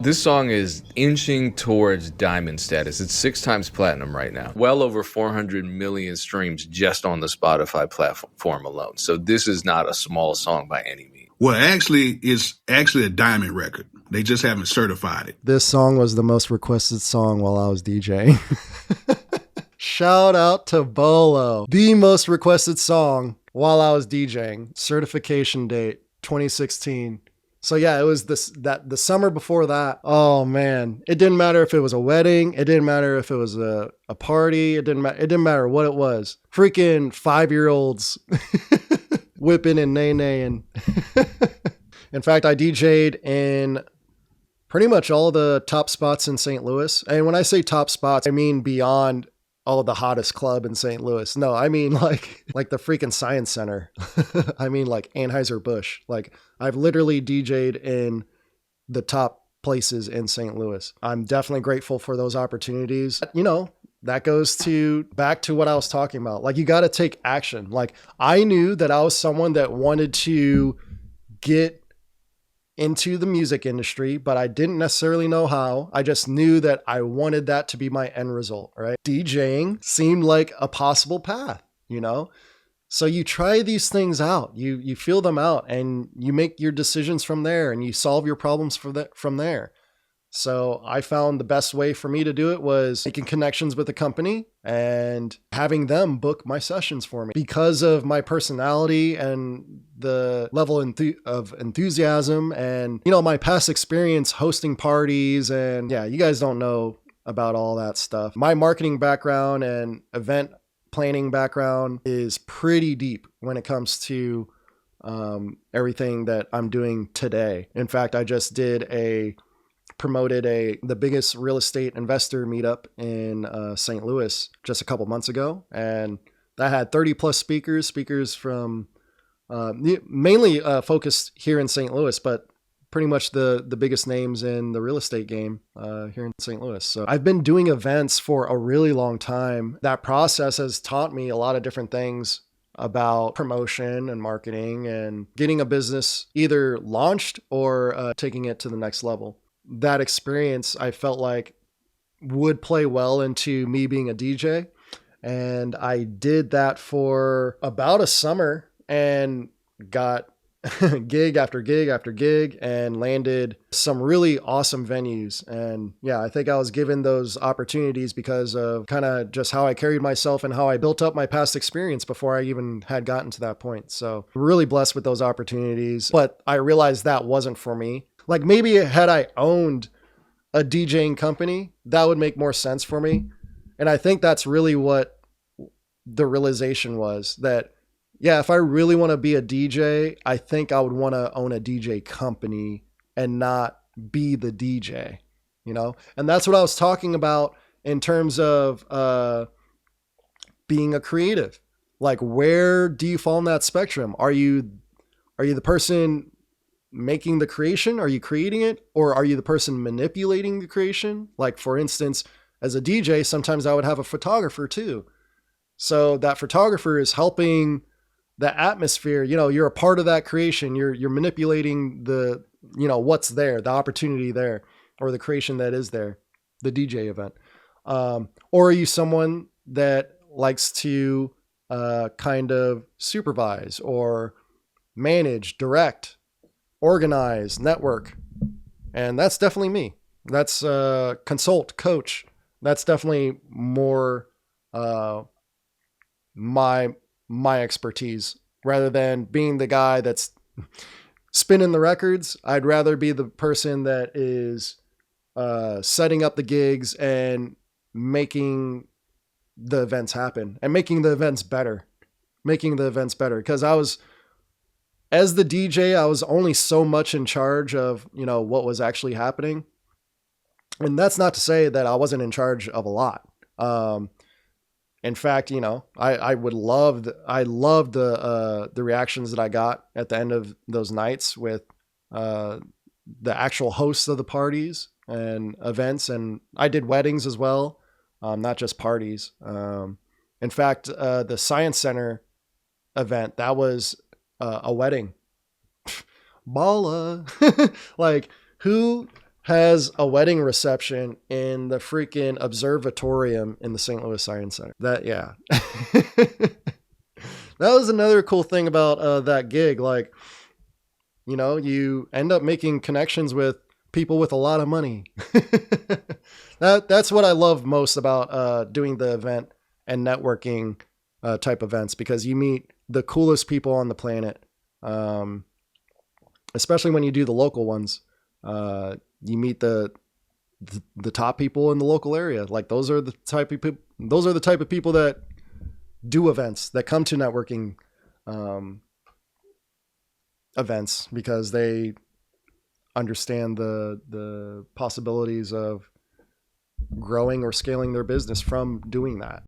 This song is inching towards diamond status. It's 6 times platinum right now. Well over 400 million streams just on the Spotify platform alone. So this is not a small song by any means. Well, actually, it's actually a diamond record. They just haven't certified it. This song was the most requested song while I was DJing. Shout out to Bolo. The most requested song while I was DJing. Certification date, 2016. So yeah, it was the summer before that. Oh man, it didn't matter if it was a wedding. It didn't matter if it was a party. It didn't matter what it was. Freaking 5-year-olds whipping and nay-naying. In fact, I DJ'd in pretty much all the top spots in St. Louis. And when I say top spots, I mean beyond all the hottest club in St. Louis. No, I mean like the freaking Science Center. I mean like Anheuser-Busch. Like I've literally DJ'd in the top places in St. Louis. I'm definitely grateful for those opportunities. You know, that goes back to what I was talking about. Like you got to take action. Like I knew that I was someone that wanted to get into the music industry, but I didn't necessarily know how. I just knew that I wanted that to be my end result, right? DJing seemed like a possible path, you know? So you try these things out, you feel them out, and you make your decisions from there, and you solve your problems from there. So I found the best way for me to do it was making connections with the company and having them book my sessions for me. Because of my personality and the level of enthusiasm and, you know, my past experience hosting parties, and yeah, you guys don't know about all that stuff. My marketing background and event planning background is pretty deep when it comes to everything that I'm doing today. In fact, I just promoted the biggest real estate investor meetup in St. Louis just a couple months ago. And that had 30 plus speakers from mainly focused here in St. Louis, but pretty much the biggest names in the real estate game here in St. Louis. So I've been doing events for a really long time. That process has taught me a lot of different things about promotion and marketing and getting a business either launched or taking it to the next level. That experience I felt like would play well into me being a DJ. And I did that for about a summer and got gig after gig after gig and landed some really awesome venues. And yeah, I think I was given those opportunities because of kind of just how I carried myself and how I built up my past experience before I even had gotten to that point. So really blessed with those opportunities, but I realized that wasn't for me. Like maybe had I owned a DJing company, that would make more sense for me. And I think that's really what the realization was, that, yeah, if I really want to be a DJ, I think I would want to own a DJ company and not be the DJ, you know? And that's what I was talking about in terms of being a creative. Like, where do you fall in that spectrum? Are you the person making the creation? Are you creating it? Or are you the person manipulating the creation? Like, for instance, as a DJ, sometimes I would have a photographer too. So that photographer is helping the atmosphere. You know, you're a part of that creation. You're manipulating the, you know, what's there, the opportunity there, or the creation that is there, the DJ event. Or are you someone that likes to kind of supervise or manage, direct, organize, network? And that's definitely me. That's consult, coach. That's definitely more my expertise, rather than being the guy that's spinning the records. I'd rather be the person that is setting up the gigs and making the events happen and making the events better. Because as the DJ, I was only so much in charge of, you know, what was actually happening. And that's not to say that I wasn't in charge of a lot. In fact, you know, I loved the reactions that I got at the end of those nights with the actual hosts of the parties and events. And I did weddings as well, not just parties. In fact, the Science Center event, that was a wedding. Balla. Like, who has a wedding reception in the freaking observatorium in the St. Louis Science Center. That, yeah. That was another cool thing about that gig. Like, you know, you end up making connections with people with a lot of money. That's what I love most about doing the event and networking type events, because you meet the coolest people on the planet. Especially when you do the local ones, you meet the top people in the local area. Like those are the type of people that do events, that come to networking events, because they understand the possibilities of growing or scaling their business from doing that.